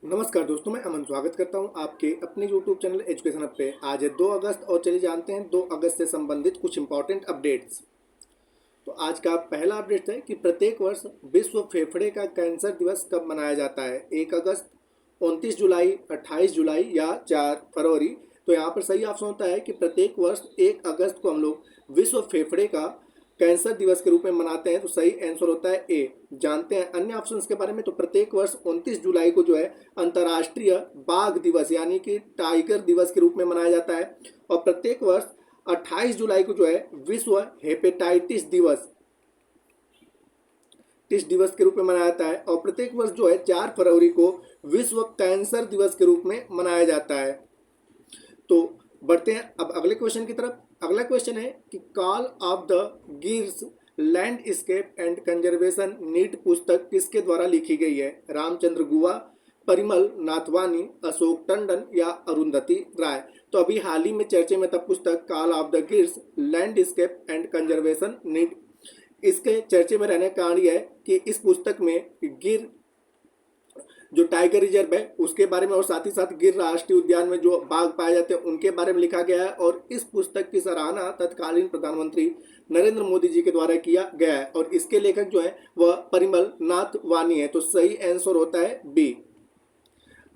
नमस्कार दोस्तों, मैं अमन स्वागत करता हूं आपके अपने YouTube चैनल एजुकेशन हब पे। आज है 2 अगस्त और चलिए जानते हैं 2 अगस्त से संबंधित कुछ इंपॉर्टेंट अपडेट्स। तो आज का पहला अपडेट है कि प्रत्येक वर्ष विश्व फेफड़े का कैंसर दिवस कब मनाया जाता है? 1 अगस्त, 29 जुलाई, 28 जुलाई या 4 फरवरी। तो यहाँ पर सही ऑप्शन होता है कि प्रत्येक वर्ष 1 अगस्त को हम लोग विश्व फेफड़े का कैंसर दिवस के रूप में मनाते हैं। तो सही आंसर होता है ए। जानते हैं अन्य ऑप्शंस के बारे में। तो प्रत्येक वर्ष 29 जुलाई को जो है अंतर्राष्ट्रीय बाघ दिवस यानी कि टाइगर दिवस के रूप में मनाया जाता है। और प्रत्येक वर्ष 28 जुलाई को जो है विश्व हेपेटाइटिस दिवस के रूप में मनाया जाता है। और प्रत्येक वर्ष जो है 4 फरवरी को विश्व कैंसर दिवस के रूप में मनाया जाता है। तो बढ़ते हैं अब अगले क्वेश्चन की तरफ। अगला क्वेश्चन है कि call of the Girs landscape and conservation need पुस्तक किसके द्वारा लिखी गई है? रामचंद्र गुहा, परिमल नाथवानी, अशोक टंडन या अरुंधति राय। तो अभी हाल ही में चर्चे में था पुस्तक call of the Girs landscape and conservation need. इसके चर्चे में रहने का कारण यह है कि इस पुस्तक में गिर जो टाइगर रिजर्व है उसके बारे में और साथ ही साथ गिर राष्ट्रीय उद्यान में जो बाघ पाए जाते हैं उनके बारे में लिखा गया है। और इस पुस्तक की सराहना तत्कालीन प्रधानमंत्री नरेंद्र मोदी जी के द्वारा किया गया है। और इसके लेखक जो है वह परिमल नाथ वानी है। तो सही आंसर होता है बी।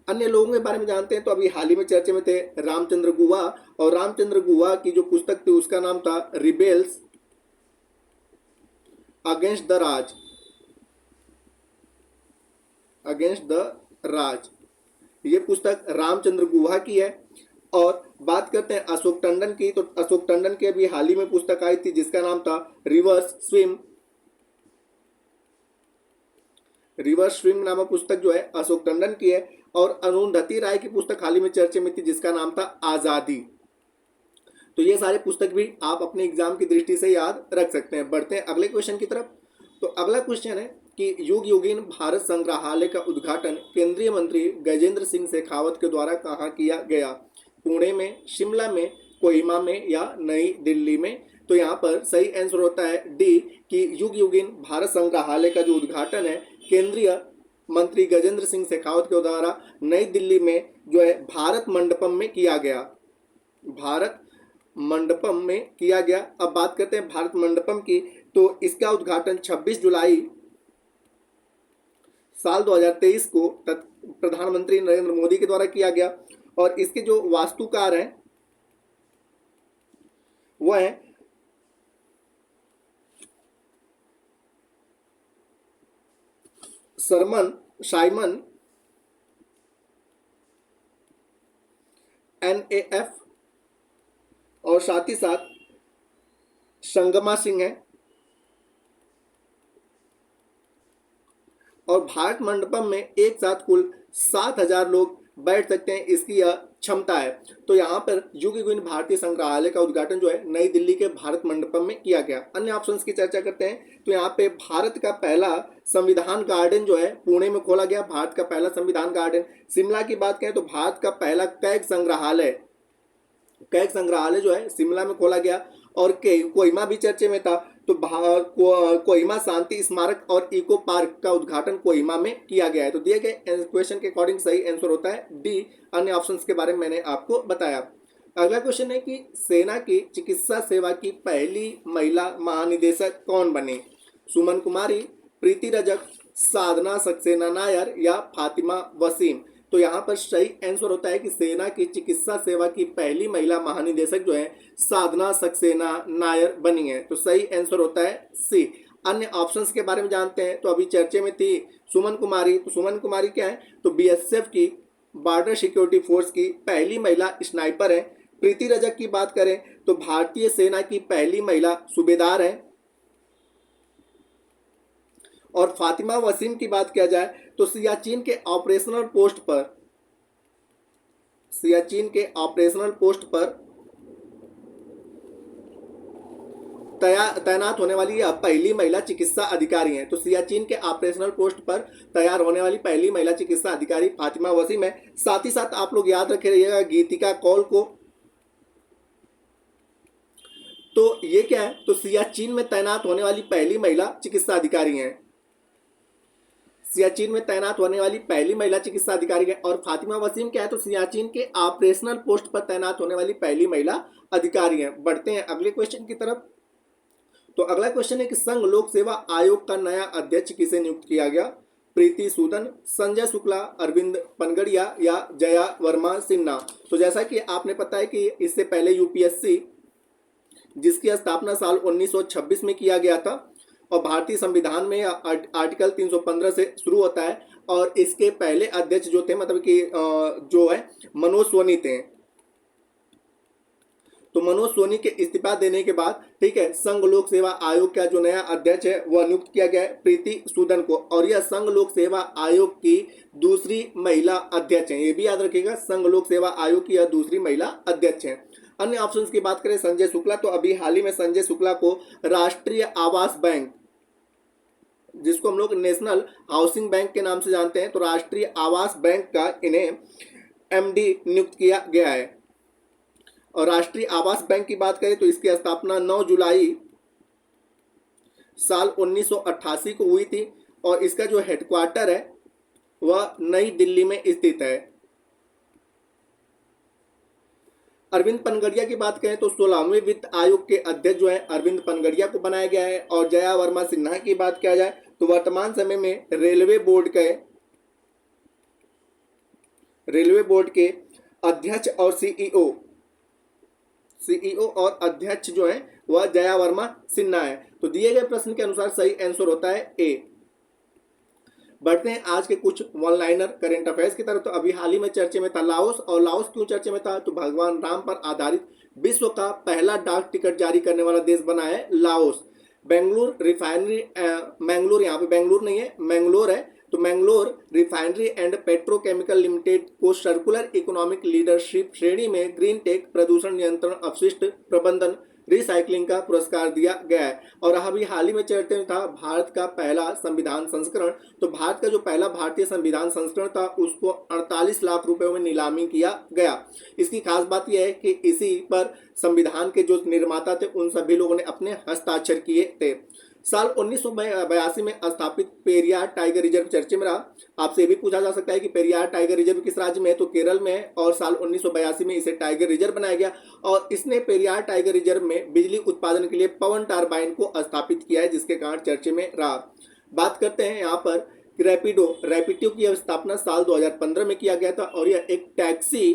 अन्य लोगों के बारे में जानते हैं। तो अभी हाल ही में चर्चे में थे रामचंद्र गुहा। और रामचंद्र गुहा की जो पुस्तक थी उसका नाम था रिबेल्स अगेंस्ट द राज। ये पुस्तक रामचंद्र गुहा की है। और बात करते हैं अशोक टंडन की। तो अशोक टंडन की अभी हाल ही में पुस्तक आई थी जिसका नाम था रिवर्स स्विम नामक पुस्तक जो है अशोक टंडन की है। और अरुंधति राय की पुस्तक हाल ही में चर्चे में थी जिसका नाम था आजादी। तो ये सारे पुस्तक भी आप अपने एग्जाम की दृष्टि से याद रख सकते हैं। बढ़ते हैं अगले क्वेश्चन की तरफ। तो अगला क्वेश्चन है कि युग युगीन भारत संग्रहालय का उद्घाटन केंद्रीय मंत्री गजेंद्र सिंह शेखावत के द्वारा कहाँ किया गया? पुणे में, शिमला में, कोहिमा में या नई दिल्ली में? तो यहाँ पर सही आंसर होता है डी कि युग युगीन भारत संग्रहालय का जो उद्घाटन है केंद्रीय मंत्री गजेंद्र सिंह शेखावत के द्वारा नई दिल्ली में जो है भारत मंडपम में किया गया। भारत मंडपम में किया गया। अब बात करते हैं भारत मंडपम की। तो इसका उद्घाटन 26 जुलाई साल 2023 को प्रधानमंत्री नरेंद्र मोदी के द्वारा किया गया। और इसके जो वास्तुकार हैं वह है साइमन NAF और साथ ही साथ संगमा सिंह है। और भारत मंडपम में एक साथ कुल 7,000 लोग बैठ सकते हैं, इसकी यह क्षमता है। तो यहाँ पर युग युगीन भारतीय संग्रहालय का उद्घाटन जो है नई दिल्ली के भारत मंडपम में किया गया। अन्य ऑप्शंस की चर्चा करते हैं। तो यहाँ पे भारत का पहला संविधान गार्डन जो है पुणे में खोला गया। भारत का पहला संविधान गार्डन। शिमला की बात करें तो भारत का पहला कैग संग्रहालय जो है शिमला में खोला गया। और कोहिमा भी चर्चे में था। तो कोहिमा शांति स्मारक और इको पार्क का उद्घाटन कोहिमा में किया गया है। तो दिए गए क्वेश्चन के अकॉर्डिंग सही आंसर होता है डी। अन्य ऑप्शंस के बारे में मैंने आपको बताया। अगला क्वेश्चन है कि सेना की चिकित्सा सेवा की पहली महिला महानिदेशक कौन बने? सुमन कुमारी, प्रीति रजक, साधना सक्सेना नायर या फातिमा वसीम? तो यहाँ पर सही आंसर होता है कि सेना की चिकित्सा सेवा की पहली महिला महानिदेशक जो है साधना सक्सेना नायर बनी है। तो सही आंसर होता है सी। अन्य ऑप्शंस के बारे में जानते हैं। तो अभी चर्चे में थी सुमन कुमारी। तो सुमन कुमारी क्या है? तो BSF की बॉर्डर सिक्योरिटी फोर्स की पहली महिला स्नाइपर है। प्रीति रजक की बात करें तो भारतीय सेना की पहली महिला सूबेदार है। और फातिमा वसीम की बात किया जाए तो सियाचिन के ऑपरेशनल पोस्ट पर तैनात होने वाली यह पहली महिला चिकित्सा अधिकारी हैं। तो सियाचिन के ऑपरेशनल पोस्ट पर तैयार होने वाली पहली महिला चिकित्सा अधिकारी फातिमा वसीम है। साथ ही साथ आप लोग याद रखे रहिएगा गीतिका कौल को। तो ये क्या है? तो सियाचिन में तैनात होने वाली पहली महिला चिकित्सा अधिकारी हैं। सियाचिन में तैनात होने वाली पहली महिला चिकित्सा अधिकारी है। और फातिमा वसीम क्या है, तो सियाचिन के ऑपरेशनल पोस्ट पर तैनात होने वाली पहली महिला अधिकारी है। बढ़ते हैं अगले क्वेश्चन की तरफ। तो अगला क्वेश्चन है कि संघ लोक सेवा आयोग का नया अध्यक्ष किसे नियुक्त किया गया? प्रीति सूदन, संजय शुक्ला, अरविंद पनगड़िया या जया वर्मा सिन्हा। तो जैसा कि आपने पता है कि इससे पहले यूपीएससी, जिसकी स्थापना साल 1926 में किया गया था और भारतीय संविधान में आर्टिकल 315 से शुरू होता है, और इसके पहले अध्यक्ष जो थे मतलब कि जो है मनोज सोनी थे। तो मनोज सोनी के इस्तीफा देने के बाद ठीक है, संघ लोक सेवा आयोग का जो नया अध्यक्ष है वह नियुक्त किया गया है प्रीति सूदन को, और यह संघ लोक सेवा आयोग की दूसरी महिला अध्यक्ष है। ये भी याद रखिएगा, संघ लोक सेवा आयोग की यह दूसरी महिला अध्यक्ष है। अन्य ऑप्शंस की बात करें, संजय शुक्ला, तो अभी हाल ही में संजय शुक्ला को राष्ट्रीय आवास बैंक, जिसको हम लोग नेशनल हाउसिंग बैंक के नाम से जानते हैं, तो राष्ट्रीय आवास बैंक का इन्हें एमडी नियुक्त किया गया है। और राष्ट्रीय आवास बैंक की बात करें तो इसकी स्थापना 9 जुलाई साल 1988 को हुई थी, और इसका जो हेडक्वार्टर है वह नई दिल्ली में स्थित है। अरविंद पनगड़िया की बात करें तो 16वें वित्त आयोग के अध्यक्ष जो है अरविंद पनगड़िया को बनाया गया है। और जया वर्मा सिन्हा की बात किया जाए तो वर्तमान समय में रेलवे बोर्ड के अध्यक्ष और सीईओ और अध्यक्ष जो है वह जया वर्मा सिन्हा है। तो दिए गए प्रश्न के अनुसार सही आंसर होता है ए। बढ़ते हैं आज के कुछ वन लाइनर करेंट अफेयर्स की तरफ। तो अभी हाल ही में चर्चे में था लाओस, और लाओस क्यों चर्चे में था, तो भगवान राम पर आधारित विश्व का पहला डाक टिकट जारी करने वाला देश बना है लाओस। बेंगलुरु रिफाइनरी, मैंगलोर, यहाँ पे बेंगलुरु नहीं है, मैंगलोर है, तो Mangalore refinery and petrochemical limited को सर्कुलर इकोनॉमिक लीडरशिप श्रेणी में ग्रीन टेक, प्रदूषण नियंत्रण, अपशिष्ट प्रबंधन, रिसाइकलिंग का पुरस्कार दिया गया है। और अभी हाल ही में चर्चा में था भारत का पहला संविधान संस्करण। तो भारत का जो पहला भारतीय संविधान संस्करण था उसको 48 लाख रुपए में नीलामी किया गया। इसकी खास बात यह है कि इसी पर संविधान के जो निर्माता थे उन सभी लोगों ने अपने हस्ताक्षर किए थे। साल 1982 में स्थापित पेरियार टाइगर रिजर्व चर्चे में रहा। आपसे ये भी पूछा जा सकता है कि पेरियार टाइगर रिजर्व किस राज्य में है, तो केरल में है, और साल 1982 में इसे टाइगर रिजर्व बनाया गया। और इसने पेरियार टाइगर रिजर्व में बिजली उत्पादन के लिए पवन टरबाइन को स्थापित किया है, जिसके कारण चर्चे में रहा। बात करते हैं यहाँ पर रैपिडो की स्थापना साल 2015 में किया गया था, और यह एक टैक्सी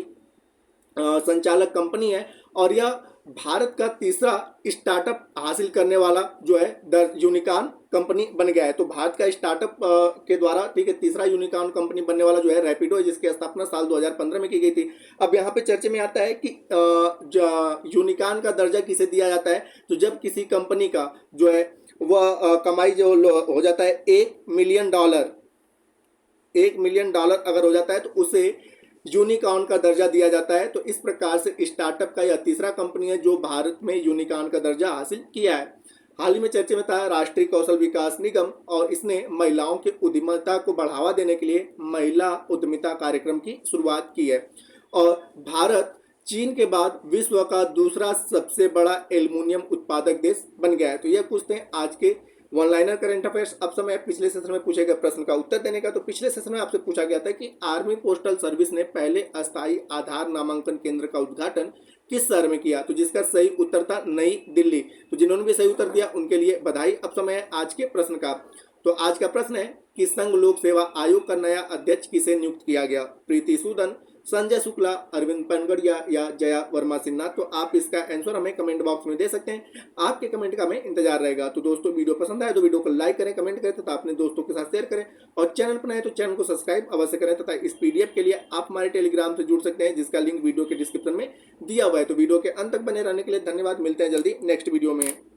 संचालक कंपनी है, और यह भारत का तीसरा स्टार्टअप हासिल करने वाला जो है यूनिकॉर्न कंपनी बन गया है। तो भारत का स्टार्टअप के द्वारा ठीक है तीसरा यूनिकॉर्न कंपनी बनने वाला जो है रैपिडो है, जिसकी स्थापना साल 2015 में की गई थी। अब यहाँ पे चर्चे में आता है कि यूनिकॉर्न का दर्जा किसे दिया जाता है, तो जब किसी कंपनी का जो है वह कमाई जो हो जाता है $1 मिलियन अगर हो जाता है तो उसे यूनिकॉर्न का दर्जा दिया जाता है। तो इस प्रकार से स्टार्टअप का यह तीसरा कंपनी है जो भारत में यूनिकॉर्न का दर्जा हासिल किया है। हाल ही में चर्चे में था राष्ट्रीय कौशल विकास निगम, और इसने महिलाओं के उद्यमिता को बढ़ावा देने के लिए महिला उद्यमिता कार्यक्रम की शुरुआत की है। और भारत चीन के बाद विश्व का दूसरा सबसे बड़ा एल्युमिनियम उत्पादक देश बन गया है। तो यह कुछ थे आज के वन लाइनर करेंट अफेयर्स। अब समय पिछले सेशन में पूछे गए प्रश्न का उत्तर देने का। तो पिछले सेशन में आपसे पूछा गया था कि आर्मी पोस्टल सर्विस ने पहले अस्थायी आधार नामांकन केंद्र का उद्घाटन किस शहर में किया, तो जिसका सही उत्तर था नई दिल्ली। तो जिन्होंने भी सही उत्तर दिया उनके लिए बधाई। अब समय है आज के प्रश्न का। तो आज का प्रश्न है कि संघ लोक सेवा आयोग का नया अध्यक्ष किसे नियुक्त किया गया? प्रीति सूदन, संजय शुक्ला, अरविंद पनगड़िया या जया वर्मा सिन्हा। तो आप इसका आंसर हमें कमेंट बॉक्स में दे सकते हैं। आपके कमेंट का हमें इंतजार रहेगा। तो दोस्तों वीडियो पसंद आए तो वीडियो को लाइक करें, कमेंट करें तथा अपने दोस्तों के साथ शेयर करें, और चैनल पर नए तो चैनल को सब्सक्राइब अवश्य करें। तथा इस पीडीएफ के लिए आप हमारे टेलीग्राम से जुड़ सकते हैं, जिसका लिंक वीडियो के डिस्क्रिप्शन में दिया हुआ है। तो वीडियो के अंत तक बने रहने के लिए धन्यवाद। मिलते हैं जल्दी नेक्स्ट वीडियो में।